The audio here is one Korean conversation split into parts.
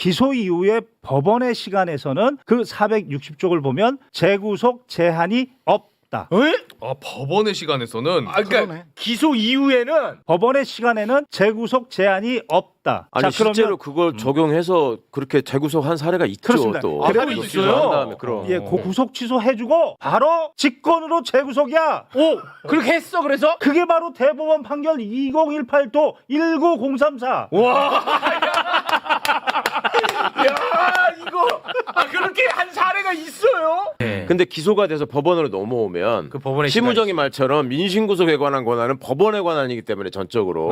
기소 이후에 법원의 시간에서는 그 460쪽을 보면 재구속 제한이 없다. 아 법원의 시간에서는 그러니까 그러네. 기소 이후에는 법원의 시간에는 재구속 제한이 없다. 아니 자, 실제로 그걸 적용해서 그렇게 재구속한 사례가 있죠. 그렇습니다. 또 그래도 구속 있어요. 취소한 다음에 그럼. 예, 구속 취소해주고 바로 직권으로 재구속이야. 오 그렇게 했어. 그래서 그게 바로 대법원 판결 2018도 19034. 야 이거 그렇게 한 사례가 있어요. 근데 기소가 돼서 법원으로 넘어오면 그 법원의 심우정이 말처럼 민신구속에 관한 권한은 법원에 관한이기 때문에 전적으로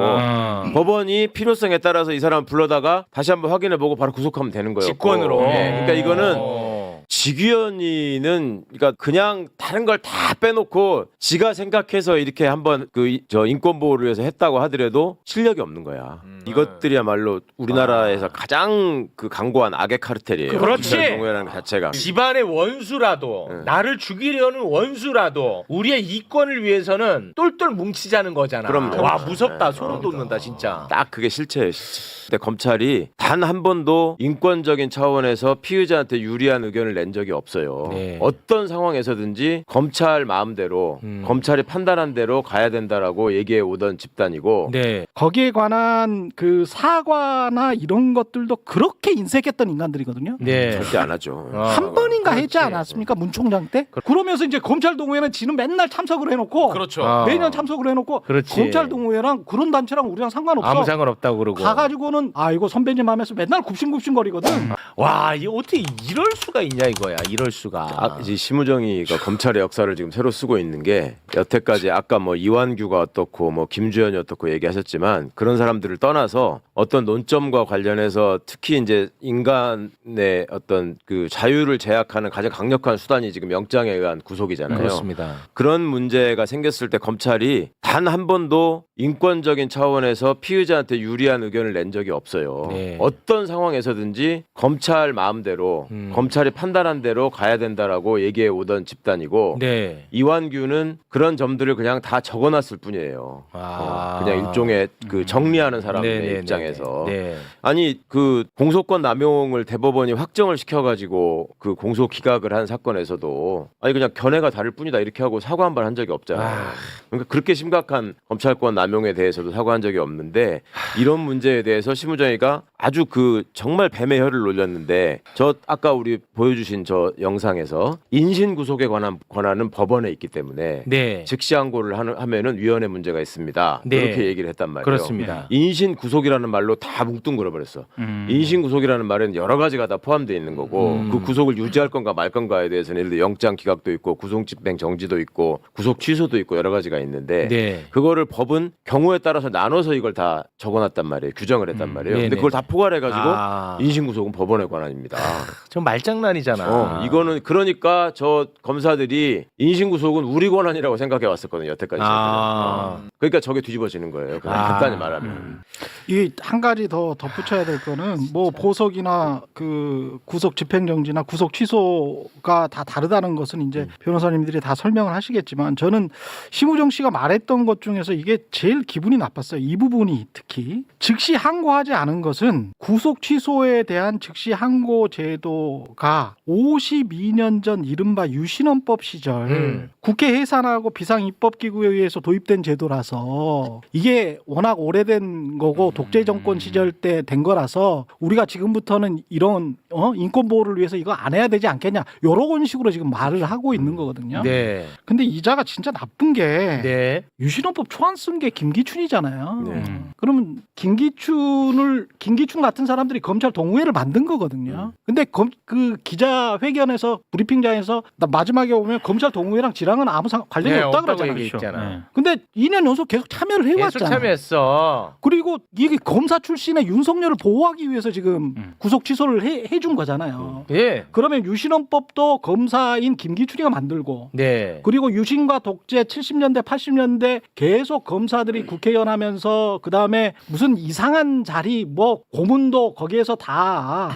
법원이 필요성에 따라서 이 사람 불러다가 다시 한번 확인해보고 바로 구속하면 되는 거예요. 직권으로. 그러니까 이거는 지귀현이는 그러니까 그냥 다른 걸 다 빼놓고 지가 생각해서 이렇게 한번 저 인권 보호를 위해서 했다고 하더라도 실력이 없는 거야. 이것들이야말로 우리나라에서 가장 그 강고한 악의 카르텔이에요. 그렇지. 동호회라는 것 자체가. 집안의 원수라도 나를 죽이려는 원수라도 우리의 이권을 위해서는 똘똘 뭉치자는 거잖아. 그럼요. 와 무섭다. 소름 돋는다 진짜. 딱 그게 실체예요, 실체. 근데 검찰이 단 한 번도 인권적인 차원에서 피의자한테 유리한 의견을 낸 적이 없어요. 네. 어떤 상황에서든지 검찰 마음대로 검찰이 판단한 대로 가야 된다라고 얘기해 오던 집단이고 네. 거기에 관한 그 사과나 이런 것들도 그렇게 인색했던 인간들이거든요. 네. 절대 안 하죠. 한 번인가 했지 그렇지. 않았습니까? 문 총장 때? 그러면서 이제 검찰 동호회는 지는 맨날 참석을 해놓고 그렇죠. 매년 참석을 해놓고 그렇지. 검찰 동호회랑 그런 단체랑 우리랑 상관없어. 아무 상관없다고 그러고. 가가지고는 이거 선배님 하면서 맨날 굽신굽신거리거든. 와, 이 어떻게 이럴 수가 있냐 이거야. 이럴 수가. 이제 심우정이가 검찰의 역사를 지금 새로 쓰고 있는 게 여태까지 아까 뭐 이완규가 어떻고 뭐 김주현이 어떻고 얘기하셨지만 그런 사람들을 떠나서 어떤 논점과 관련해서 특히 이제 인간의 어떤 그 자유를 제약하는 가장 강력한 수단이 지금 영장에 의한 구속이잖아요. 그렇습니다. 그런 문제가 생겼을 때 검찰이 단 한 번도 인권적인 차원에서 피의자한테 유리한 의견을 낸 적이 없어요. 네. 어떤 상황에서든지 검찰 마음대로 검찰이 판단한 대로 가야 된다라고 얘기해 오던 집단이고 네. 이완규는 그런 점들을 그냥 다 적어놨을 뿐이에요. 그냥 일종의 그 정리하는 사람의 네네네네. 입장에서 네. 아니 그 공소권 남용을 대법원이 확정을 시켜가지고 그 공소 기각을 한 사건에서도 아니 그냥 견해가 다를 뿐이다 이렇게 하고 사과 한 번 한 적이 없잖아요. 그러니까 그렇게 심각한 검찰권 남용에 대해서도 사과한 적이 없는데 이런 문제에 대해서 심우정이가 아주 그 정말 뱀의 혀를 놀렸는데 저 아까 우리 보여주신 저 영상에서 인신 구속에 관한 권한은 법원에 있기 때문에 네. 즉시 항고를 하면은 위헌의 문제가 있습니다. 네. 그렇게 얘기를 했단 말이에요. 그렇습니다. 인신 구속이라는 말로 다 뭉뚱그려 버렸어. 인신 구속이라는 말은 여러 가지가 다 포함되어 있는 거고 그 구속을 유지할 건가 말 건가에 대해서는 예를 들어 영장 기각도 있고 구속 집행 정지도 있고 구속 취소도 있고 여러 가지가 있는데 네. 그거를 법은 경우에 따라서 나눠서 이걸 다 적어놨단 말이에요. 규정을 했단 말이에요. 네네. 근데 그걸 다 포괄해가지고 인신 구속은 법원의 권한입니다. 좀 말장난이잖아. 이거는 그러니까 저 검사들이 인신 구속은 우리 권한이라고 생각해 왔었거든요. 여태까지. 그러니까 저게 뒤집어지는 거예요. 그냥 간단히 말하면. 이 한 가지 더 덧붙여야 될 거는 뭐 보석이나 그 구속 집행정지나 구속 취소가 다 다르다는 것은 이제 변호사님들이 다 설명을 하시겠지만 저는 심우정 씨가 말했던 것 중에서 이게 제일 기분이 나빴어요. 이 부분이 특히 즉시 항고하지 않은 것은 구속 취소에 대한 즉시 항고 제도가 52년 전 이른바 유신헌법 시절 국회 해산하고 비상입법기구에 의해서 도입된 제도라서 이게 워낙 오래된 거고 독재 정권 시절 때 된 거라서 우리가 지금부터는 이런 인권 보호를 위해서 이거 안 해야 되지 않겠냐 이런 식으로 지금 말을 하고 있는 거거든요. 네. 근데 이자가 진짜 나쁜 게 네. 유신헌법 초안 쓴 게 김기춘이잖아요. 네. 그러면 김기춘 같은 사람들이 검찰 동호회를 만든 거거든요. 근데 그 기자회견에서 브리핑장에서 나 마지막에 보면 검찰 동호회랑 지랑은 아무 관련이 네, 없다 없다고 그러잖아요. 얘기했잖아. 근데 2년 연속 계속 참여를 계속 해왔잖아요. 참여했어. 그리고 이게 검사 출신의 윤석열을 보호하기 위해서 지금 구속 취소를 해준 거잖아요. 예. 그러면 유신헌법도 검사인 김기춘이가 만들고 네. 그리고 유신과 독재 70년대 80년대 계속 검사들 검사들이 국회의원 하면서 그다음에 무슨 이상한 자리 뭐 고문도 거기에서 다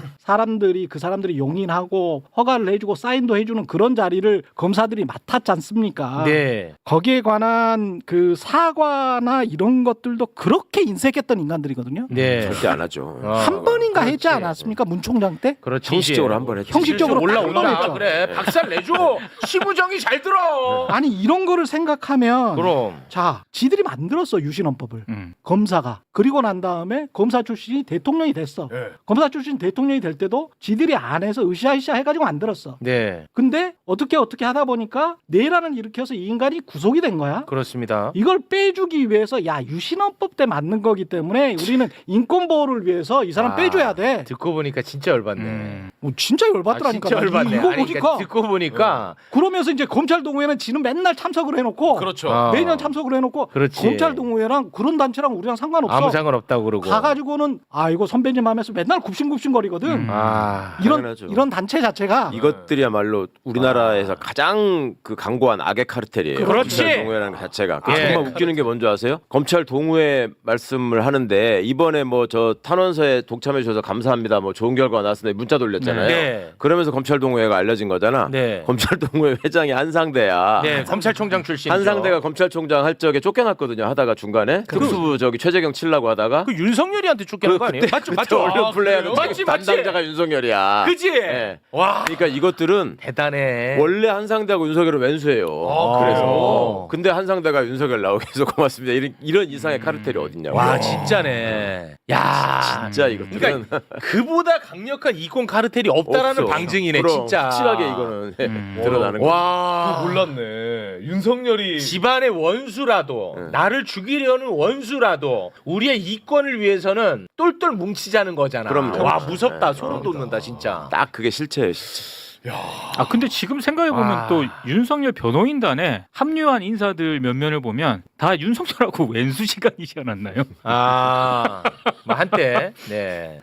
그 사람들이 용인하고 허가를 해주고 사인도 해주는 그런 자리를 검사들이 맡았지 않습니까? 네. 거기에 관한 그 사과나 이런 것들도 그렇게 인색했던 인간들이거든요. 네. 절대 안 하죠. 한 번인가 그렇지. 했지 않았습니까? 문 총장 때? 그렇지. 형식적으로 한 번 했죠. 형식적으로 딱 올라온다. 한번 했죠. 그래. 박살 내줘. 시부정이 잘 들어. 아니 이런 거를 생각하면 그럼. 자, 지들이 만들었어 유신헌법을. 검사가. 그리고 난 다음에 검사 출신이 대통령이 됐어. 네. 검사 출신 대통령이 될 때도 지들이 안에서 으쌰으쌰 해가지고 만들었어. 네. 근데 어떻게 하다 보니까 내란을 일으켜서 이 인간이 구속이 된 거야. 그렇습니다. 이걸 빼주기 위해서 야 유신헌법 때 만든 거기 때문에 우리는 인권 보호를 위해서 이 사람 빼줘야 돼. 듣고 보니까 진짜 열받네. 진짜 열받더라니까. 진짜 열받네. 이거 아니, 보니까 그러니까 듣고 보니까 그러면서 이제 검찰 동호회는 지는 맨날 참석을 해놓고 그렇죠. 매년 참석을 해놓고 그렇지. 검찰 동호회랑 그런 단체랑 우리랑 상관없어. 아무 상관없다고 그러고. 가가지고는 아 이거 선배님 하면서 맨날 굽신굽신거리거든. 당연하죠. 이런 단체 자체가 이것들이야말로 우리나라에서 가장 그 강고한 악의 카르텔이에요. 그렇지. 검찰 동호회라는 자체가. 그 예. 정말 웃기는 게 뭔지 아세요? 검찰 동호회 말씀을 하는데 이번에 뭐 저 탄원서에 독참해 주셔서 감사합니다. 뭐 좋은 결과가 나왔는데 문자 돌렸잖아요. 네. 그러면서 검찰 동호회가 알려진 거잖아. 네. 검찰 동호회 회장이 한상대야. 네, 검찰총장 출신. 한상대가 검찰총장 할 적에 쫓겨났거든요. 하다가 중간에 특수부 저기 최재경 치려고 하다가 그 윤석열이한테 쫓겨난 거 아니에요? 맞죠, 맞죠. 올려 플레이하는 맞지, 맞지. 담당자가 윤석열이야. 그지? 예. 와, 그러니까 이것들은 대단해. 원래 한상대하고 윤석열은 웬수예요. 그래서 그래요? 근데 한상대가 윤석열 나오게 해서 고맙습니다. 이런 이상의 카르텔이 어딨냐고. 와, 진짜네. 야, 진짜 이것들은 그러니까 그보다 강력한 이권 카르텔이 없다라는 없어. 방증이네, 그럼 진짜. 확실하게 이거는 드러나는 거야. 와, 몰랐네. 윤석열이 집안의 원수라도 나를 죽이려는 원수라도 우리의 이권을 위해서는 똘똘 뭉치자는 거잖아. 그럼요. 와, 무섭다. 네, 소름 돋는다, 진짜. 딱 그게 실체예요, 실체. 아 근데 지금 생각해보면 아. 또 윤석열 변호인단에 합류한 인사들 몇 면을 보면 다 윤석열하고 왼수 시간이지 않았나요? 아, 뭐 한때. 네.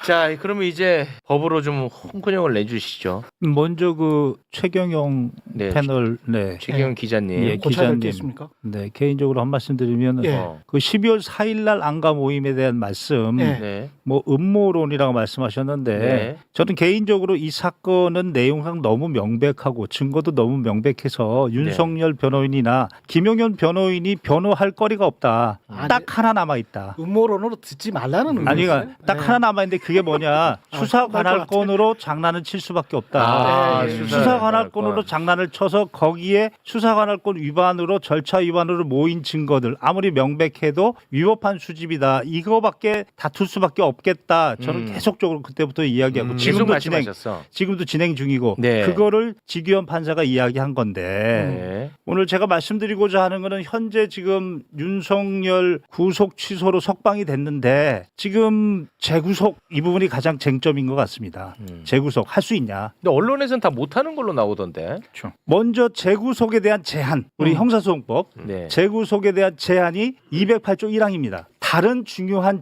자, 그러면 이제 법으로 좀 홍군형을 내주시죠. 먼저 그 최경영 네, 패널 최기영 기자님. 예, 고쳐야 될 기자님. 게 있습니까? 네, 개인적으로 한 말씀 드리면 예. 그 12월 4일 날 안가 모임에 대한 말씀 예. 네. 뭐 음모론이라고 말씀하셨는데 네. 저는 개인적으로 이 사건은 내용상 너무 명백하고 증거도 너무 명백해서 윤석열 변호인이나 김용현 변호인이 변호할 거리가 없다. 아, 딱 하나 남아 있다. 음모론으로 듣지 말라는 아니 의미였어요? 그러니까 딱 하나 남아 있는데 그게 뭐냐? 수사 관할권으로 장난을 칠 수밖에 없다. 아, 네. 수사 관할권으로 장난을 쳐서 거기에 수사 관할권 위반으로 절차 위반으로 모인 증거들 아무리 명백해도 위법한 수집이다. 이거밖에 다툴 수밖에 없겠다. 저는 계속적으로 그때부터 이야기하고 계속 지금도 말씀하셨어. 진행 중이고 네. 그거를 지기현 판사가 이야기한 건데 네. 오늘 제가 말씀드리고자 하는 거는 현재 지금 윤석열 구속 취소로 석방이 됐는데 지금 재구속 이 부분이 가장 쟁점인 것 같습니다. 재구속 할 수 있냐? 근데 언론에서는 다 못하는 걸로 나오던데. 먼저 재구속에 대한 제한, 우리 형사소송법 네. 재구속에 대한 제한이 208조 1항입니다. 다른 중요한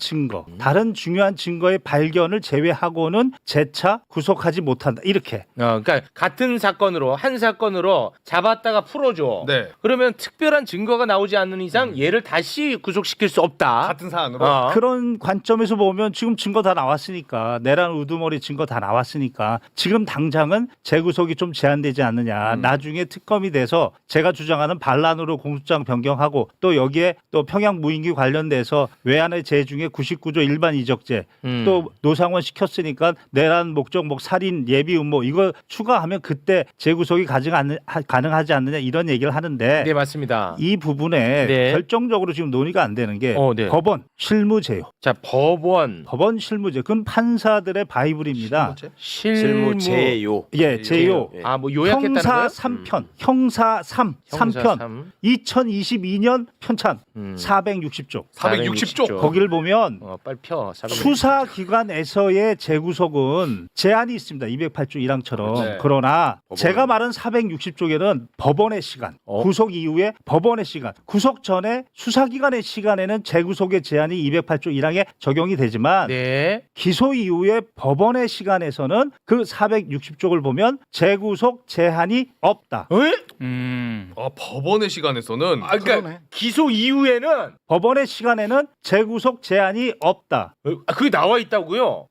증거의 발견을 제외하고는 재차 구속하지 못한다. 이렇게. 그러니까 같은 사건으로 한 사건으로 잡았다가 풀어줘. 네. 그러면 특별한 증거가 나오지 않는 이상 얘를 다시 구속시킬 수 없다. 같은 사안으로 그런 관점에서 보면 지금 증거 다 나왔으니까 내란 우두머리 증거 다 나왔으니까 지금 당장은 재구속이 좀 제한되지 않느냐. 나중에 특검이 돼서 제가 주장하는 반란으로 공소장 변경하고 또 여기에 또 평양 무인기 관련돼서 외환의 재중에 99조 일반 이적죄 또 노상원 시켰으니까 내란 목적 살인 예비 음모 이거 추가하면 그때 재구속이 가능하지 않느냐 이런 얘기를 하는데 네, 맞습니다. 이 부분에 네. 결정적으로 지금 논의가 안 되는 게 네. 법원 실무제요. 자, 법원 실무제. 그건 판사들의 바이블입니다. 실무제요. 예, 제요. 예. 아, 뭐 요약했다는 형사 거예요? 3편, 형사 3편, 2022년 편찬 460조. 460조. 460조. 거기를 보면 빨리 펴. 460조. 수사기관에서의 재구속은 제한이 있습니다. 208조 1항처럼. 네. 그러나 법원. 제가 말한 460조에는 법원의 시간, 구속 이후에 법원의 시간, 구속 전에 수사기관의 시간에는 재구속의 제한이 208조 1항에 적용이 되지만 네. 기소 이후에 법원의 시간에서는 그 460조를 보면 재구속 제한이 없다. 아, 법원의 시간에서는 아, 그러니까 그러네. 기소 이후에는 법원의 시간에는 재구속 제한이 없다. 그게 나와 있다고요?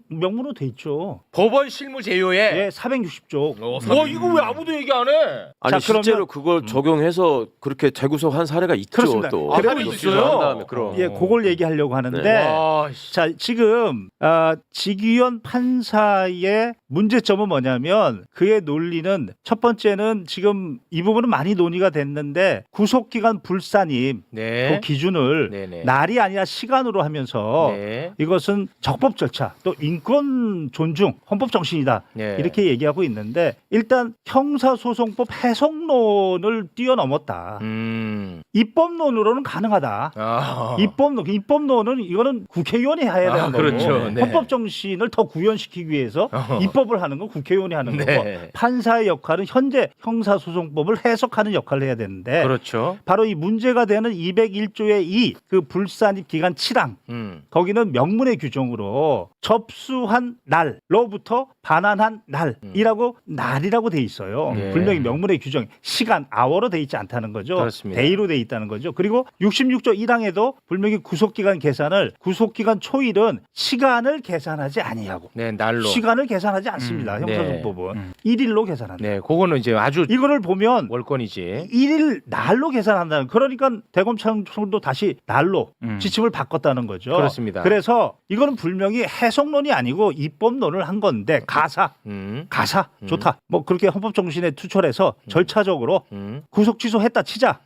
명문으로 돼 있죠. 법원 실무 제요에. 예, 460조. 와, 이거 왜 아무도 얘기 안 해? 아니 자, 실제로 그러면- 그걸 적용해서 그렇게 재구속한 사례가 있죠. 그렇습니다. 또 아, 그리고 있어요? 기소한 다음에 그럼. 예, 그걸 얘기하려고 하는데 와, 씨. 자, 지금 지기현 판사의 문제점은 뭐냐면 그의 논리는 첫 번째는 지금 이 부분은 많이 논의가 됐는데 구속기간 불사님 네. 그 기준을 네네. 날이 아니라 시간으로 하면서 네. 이것은 적법 절차 또 인권 존중 헌법 정신이다 네. 이렇게 얘기하고 있는데 일단 형사소송법 해석론을 뛰어넘었다. 입법론으로는 가능하다. 아. 입법론은 이거는 국회의원이 해야 되는 거고 그렇죠. 네. 헌법 정신을 더 구현시키기 위해서 입법을 하는 건 국회의원이 하는 네. 거고 판사의 역할은 현재 형사소송법을 해석하는 역할을 해야 되는데 그렇죠. 바로 이 문제가 되는 201조의 2 그 불산입 기간 7항 거기는 명문의 규정으로 접수한 날로부터 반환한 날이라고 날이라고 돼 있어요. 네. 분명히 명문의 규정 시간 아워로 돼 있지 않다는 거죠. 그렇습니다. 데이로 돼 있다는 거죠. 그리고 66조 1항에도 분명히 구속기간 계산을 구속기간 초일은 시간을 계산하지 아니하고 네, 날로. 시간을 계산하지 않습니다. 네. 형사소송법은 1일로 계산한다. 네, 그거는 이제 아주 이거를 보면 월권이지. 1일 날로 계산한다는 그러니까 대검찰청도 다시 날로 지침을 바꿨다는 거죠. 그렇습니다. 그래서 이거는 분명히 해석론이 아니고 입법론을 한 건데 가사 좋다. 뭐 그렇게 헌법 정신에 투철해서 절차적으로 구속 취소했다 치자.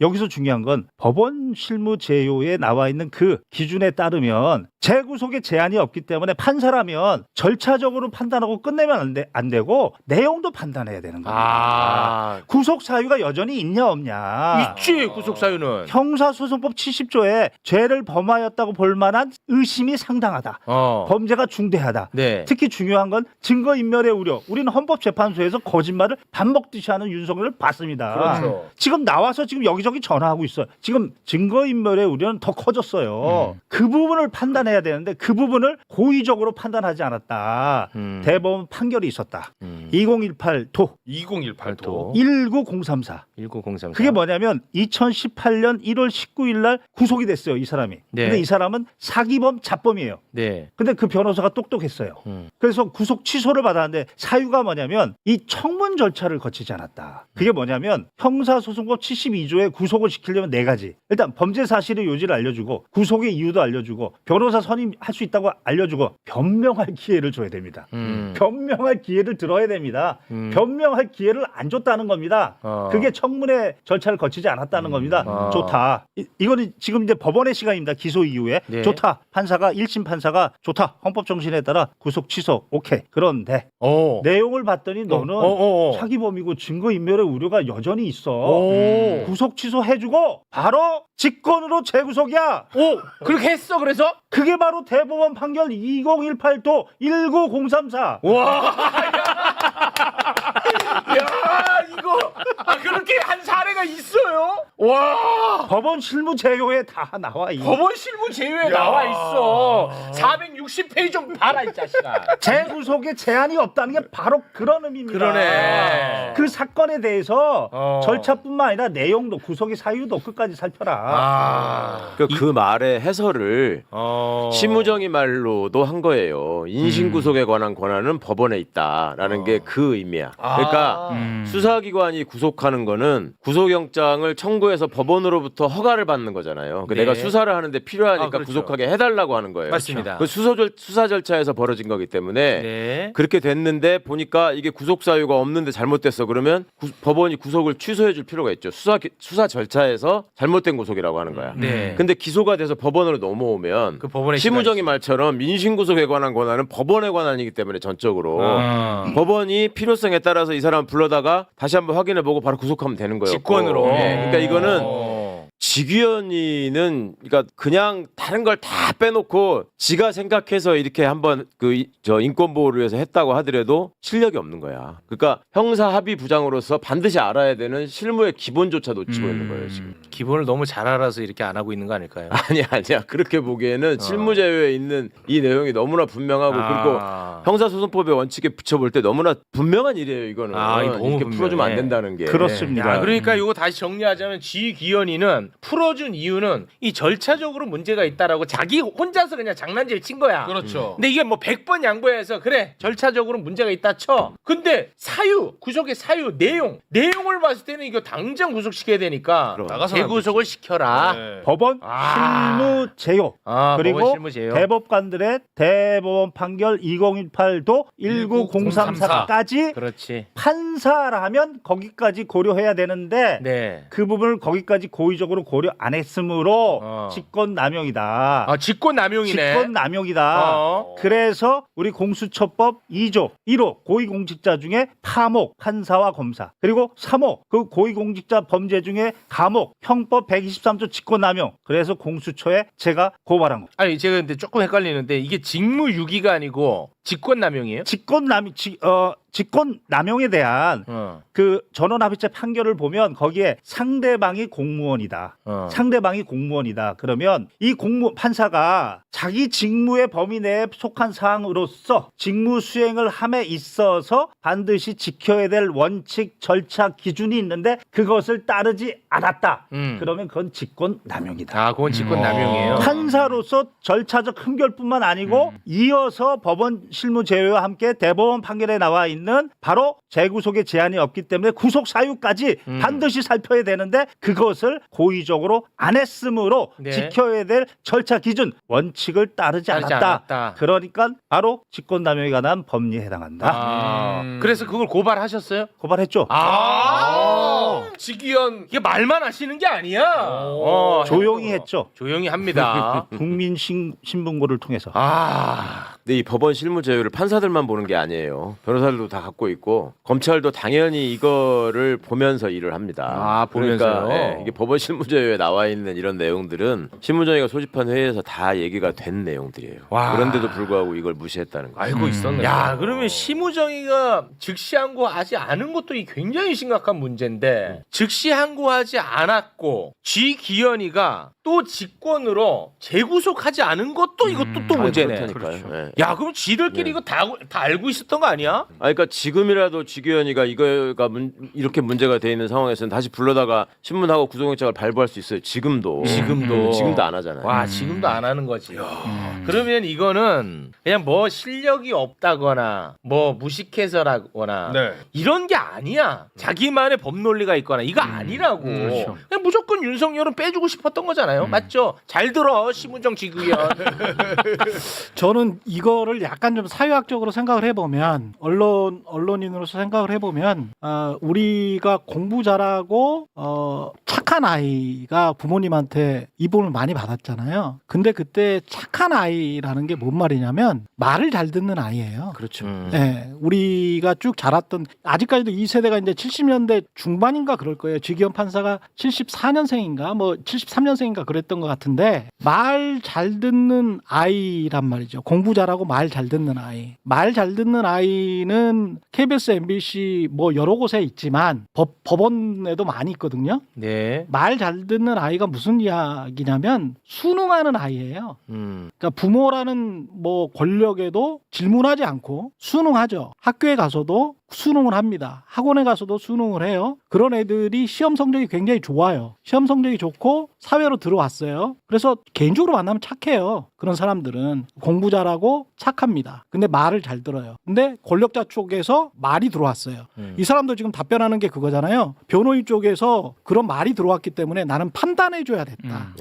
여기서 중요한 건 법원 실무 제요에 나와 있는 그 기준에 따르면 재구속의 제한이 없기 때문에 판사라면 절차적으로 판단하고 끝내면 안 되고 내용도 판단해야 되는 겁니다. 아, 구속 사유가 여전히 있냐 없냐. 있지 구속 사유는. 형사소송법 70조에 죄를 범하였다고 볼 만한 의심이 상당하다. 범죄가 중대하다. 네. 특히 중요한 건 증거인멸의 우려. 우리는 헌법재판소에서 거짓말을 밥 먹듯이 하는 윤석열을 봤습니다. 그렇죠. 지금 나와서 지금 여기저기 전화하고 있어요. 지금 증거인멸의 우려는 더 커졌어요. 그 부분을 판단해야 되는데 그 부분을 고의적으로 판단하지 않았다. 대법원 판결이 있었다. 2018도 2018도 19034. 19034. 그게 뭐냐면 2018년 1월 19일 날 구속이 됐어요, 이 사람이. 네. 근데 이 사람은 사기범 자범이에요. 네. 근데 그 변호사가 똑똑했어요. 그래서 구속 취소를 받았는데 사유가 뭐냐면 이 청문 절차를 거치지 않았다. 그게 뭐냐면 형사소송법 72조에 구속을 시키려면 네 가지. 일단 범죄 사실의 요지를 알려주고 구속의 이유도 알려주고 변호사 선임할 수 있다고 알려주고 변명할 기회를 줘야 됩니다. 변명할 기회를 들어야 됩니다. 변명할 기회를 안 줬다는 겁니다. 그게 청문회 절차를 거치지 않았다는 겁니다. 좋다. 이거는 지금 이제 법원의 시간입니다. 기소 이후에. 네. 좋다. 판사가 1심 판사가 좋다. 헌법 정신에 따라 구속 취소. 오케이. 그런데 내용을 봤더니 너는 사기범이고 증거인멸의 우려가 여전히 있어. 구속 취소해주고 바로 직권으로 재구속이야. 그렇게 했어. 그래서 그게 바로 대법원 판결 2018도 19034. 와. 야, 이거 그렇게 한 사례가 있어요? 와. 법원 실무 제요에 다 나와 있어. 법원 실무 제외에 나와 있어. 460페이지 좀 봐라 이 자식아. 재구속에 제한이 없다는 게 바로 그런 의미입니다. 그러네. 그 사건에 대해서 절차뿐만 아니라 내용도 구속의 사유도 끝까지 살펴라. 그 말의 해설을 심무정의 말로도 한 거예요. 인신구속에 관한 권한은 법원에 있다라는 게 그 의미야. 그러니까 수사기관이 구속하는 거는 구속영장을 청구해서 법원으로부터 허가를 받는 거잖아요. 네. 내가 수사를 하는데 필요하니까 그렇죠. 구속하게 해달라고 하는 거예요. 맞습니다. 그 수사 절차에서 벌어진 거기 때문에 네. 그렇게 됐는데 보니까 이게 구속 사유가 없는데 잘못됐어. 그러면 법원이 구속을 취소해 줄 필요가 있죠. 수사 절차에서 잘못된 구속이라고 하는 거야. 네. 근데 기소가 돼서 법원으로 넘어오면 그 법원의 심우정의 말처럼 민신구속에 관한 권한은 법원의 권한이기 때문에 전적으로 법원이 필요성에 따라서 이 사람 불러다가 다시 한번 확인해보고 바로 구속하면 되는 거예요. 직권으로. 그러니까 이거는 지귀현이는 그러니까 그냥 다른 걸 다 빼놓고 지가 생각해서 이렇게 한번 저 인권 보호를 위해서 했다고 하더라도 실력이 없는 거야. 그러니까 형사 합의 부장으로서 반드시 알아야 되는 실무의 기본조차 놓치고 있는 거예요 지금. 기본을 너무 잘 알아서 이렇게 안 하고 있는 거 아닐까요? 아니야. 그렇게 보기에는 실무제외에 있는 이 내용이 너무나 분명하고 그리고 형사소송법의 원칙에 붙여볼 때 너무나 분명한 일이에요. 이거는 이거 너무 이렇게 분명해. 풀어주면 안 된다는 게. 그렇습니다. 야, 그러니까 이거 다시 정리하자면 지기현이는 풀어준 이유는 이 절차적으로 문제가 있다라고 자기 혼자서 그냥 장난질 친 거야. 그렇죠. 근데 이게 뭐 100번 양보해서 그래 절차적으로 문제가 있다 쳐. 근데 구속의 사유 내용을 봤을 때는 이거 당장 구속시켜야 되니까 그럼. 나가서는 안 재구속을 시켜라. 네. 법원 실무 제요 법원 그리고 실무제요. 대법관들의 대법원 판결 2018도 19034까지 그렇지. 판사라면 거기까지 고려해야 되는데 네. 그 부분을 거기까지 고의적으로 고려 안 했으므로 직권남용이다. 직권남용이네. 직권남용이다. 그래서 우리 공수처법 2조 1호 고위공직자 중에 파목 판사와 검사 그리고 3호 그 고위공직자 범죄 중에 감옥 형법 123조 직권남용 그래서 공수처에 제가 고발한 거. 아니 제가 근데 조금 헷갈리는데 이게 직무유기가 아니고 직권남용이에요? 직권남용에 대한 그 전원합의체 판결을 보면 거기에 상대방이 공무원이다. 상대방이 공무원이다. 그러면 이 판사가 자기 직무의 범위 내에 속한 사항으로서 직무 수행을 함에 있어서 반드시 지켜야 될 원칙, 절차, 기준이 있는데 그것을 따르지 않았다. 그러면 그건 직권남용이다. 그건 직권남용이에요. 판사로서 절차적 흠결뿐만 아니고 이어서 법원 실무 제외와 함께 대법원 판결에 나와 있는 바로 재구속의 제한이 없기 때문에 구속 사유까지 반드시 살펴야 되는데 그것을 고의적으로 안 했으므로 네. 지켜야 될 절차 기준 원칙을 따르지 않았다. 그러니까 바로 직권남용에 관한 법리에 해당한다. 그래서 그걸 고발하셨어요? 고발했죠. 지기현 이게 말만 하시는 게 아니야. 조용히 했죠. 조용히 합니다. 국민 신분고를 통해서. 근데 이 법원 실무 제휴를 판사들만 보는 게 아니에요. 변호사들도 다 갖고 있고 검찰도 당연히 이거를 보면서 일을 합니다. 보면서요? 그러니까 이게 법원 실무 제휴에 나와 있는 이런 내용들은 신무정의가 소집한 회의에서 다 얘기가 된 내용들이에요. 그런데도 불구하고 이걸 무시했다는 거죠. 알고 있었네. 야, 그러면 심우정의가 즉시 항고하지 않은 것도 이 굉장히 심각한 문제인데 즉시 항고하지 않았고 지기현이가 또 직권으로 재구속하지 않은 것도 이것도 또 문제네. 그렇다니까요. 야, 그럼 지들끼리 이거 다 알고 있었던 거 아니야? 그러니까 지금이라도 지규현이가 이거가 이렇게 문제가 돼 있는 상황에서는 다시 불러다가 신문하고 구속영장을 발부할 수 있어요. 지금도 안 하잖아요. 와, 지금도 안 하는 거지. 그러면 이거는 그냥 뭐 실력이 없다거나 뭐 무식해서라거나 네. 이런 게 아니야. 자기만의 법 논리가 있거나 이거 아니라고. 그냥 무조건 윤석열은 빼주고 싶었던 거잖아요. 맞죠? 잘 들어 심우정 지구현. 저는 이거를 약간 좀 사회학적으로 생각을 해보면 언론인으로서 생각을 해보면 우리가 공부 잘하고 착한 아이가 부모님한테 이쁨을 많이 받았잖아요. 근데 그때 착한 아이라는 게 뭔 말이냐면 말을 잘 듣는 아이예요. 그렇죠. 네, 우리가 쭉 자랐던 아직까지도 이 세대가 이제 70년대 중반인가 그럴 거예요. 지기현 판사가 74년생인가 뭐 73년생인가 그랬던 것 같은데 말 잘 듣는 아이란 말이죠. 공부 잘하고 말 잘 듣는 아이. 말 잘 듣는 아이는 KBS, MBC 뭐 여러 곳에 있지만 법원에도 많이 있거든요. 네. 말 잘 듣는 아이가 무슨 이야기냐면 수능하는 아이예요. 그러니까 부모라는 뭐 권력에도 질문하지 않고 수능하죠. 학교에 가서도 수능을 합니다. 학원에 가서도 수능을 해요. 그런 애들이 시험 성적이 굉장히 좋아요. 시험 성적이 좋고 사회로 들어왔어요. 그래서 개인적으로 만나면 착해요. 그런 사람들은 공부 잘하고 착합니다. 근데 말을 잘 들어요. 근데 권력자 쪽에서 말이 들어왔어요. 이 사람도 지금 답변하는 게 그거잖아요. 변호인 쪽에서 그런 말이 들어왔기 때문에 나는 판단해줘야 됐다.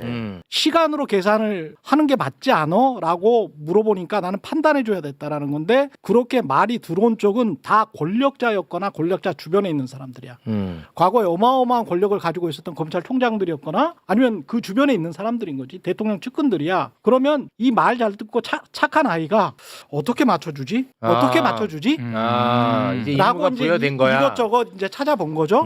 시간으로 계산을 하는 게 맞지 않아? 라고 물어보니까 나는 판단해줘야 됐다라는 건데 그렇게 말이 들어온 쪽은 다 권력자였거나 권력자 주변에 있는 사람들이야. 과거에 어마어마한 권력을 가지고 있었던 검찰총장들이었거나 아니면 그 주변에 있는 사람들인 거지. 대통령 측근들이야. 그러면 이 말 잘 듣고 착한 아이가 어떻게 맞춰주지? 어떻게 맞춰주지? 이제 라고 임무가 이제 부여된 거야. 이것저것 이제 찾아본 거죠.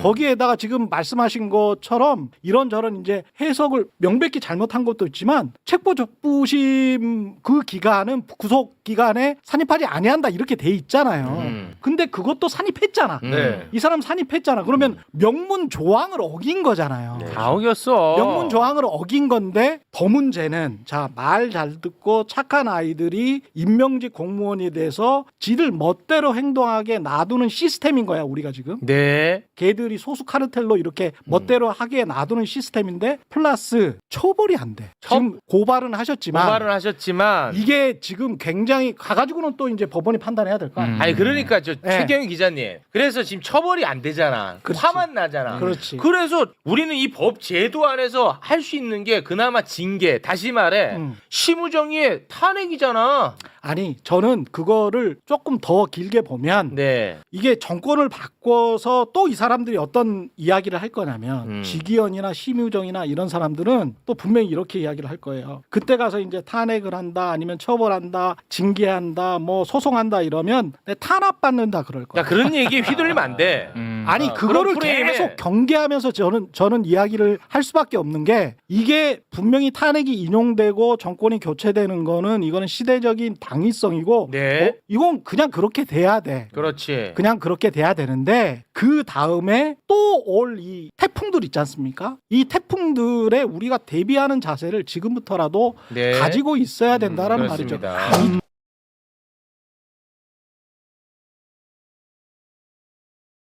거기에다가 지금 말씀하신 것처럼 이런저런 이제 해석을 명백히 잘못한 것도 있지만 책보 적부심 그 기간은 구속 기간에 산입하지 아니한다 이렇게 돼 있잖아요. 근데 그것도 산입했잖아. 네. 이 사람 산입했잖아. 그러면 명문 조항을 어긴 거잖아요. 다 어겼어. 명문 조항을 어긴 건데 더 문제는 자, 말 잘 듣고 착한 아이들이 임명직 공무원이 돼서 지들 멋대로 행동하게 놔두는 시스템인 거야, 우리가 지금. 네. 걔들이 소수 카르텔로 이렇게 멋대로 하게 놔두는 시스템인데 플러스 처벌이 안 돼. 지금 고발은 하셨지만 고발은 하셨지만 이게 지금 굉장히 가가지고는 또 이제 법원이 판단해야 될 거 아니야. 아니 그러니까 저 네. 최경희 기자님. 그래서 지금 처벌이 안 되잖아. 그렇지. 화만 나잖아. 그렇지. 그래서 우리는 이 법 제도 안에서 할 수 있는 게 그나마 징계. 다시 말해 심우정의의 탄핵이잖아. 아니 저는 그거를 조금 더 길게 보면 네. 이게 정권을 바꿔서 또 이 사람들이 어떤 이야기를 할 거냐면 지기현이나 심유정이나 이런 사람들은 또 분명히 이렇게 이야기를 할 거예요. 그때 가서 이제 탄핵을 한다 아니면 처벌한다 징계한다 뭐 소송한다 이러면 탄압받는다 그럴 거야. 야 그런 얘기에 휘둘리면 안 돼. 아니 그거를 그런 프레임에- 계속 경계하면서 저는 이야기를 할 수밖에 없는 게 이게 분명히 탄핵이 인용되고 정권이 교체되는 거는 이거는 시대적인 당위성이고 네. 이건 그냥 그렇게 돼야 돼. 그렇지. 그냥 그렇게 돼야 되는데 그 다음에 또 올 이 태풍들 있지 않습니까? 이 태풍들에 우리가 대비하는 자세를 지금부터라도 네. 가지고 있어야 된다라는 말이죠. 그렇습니다.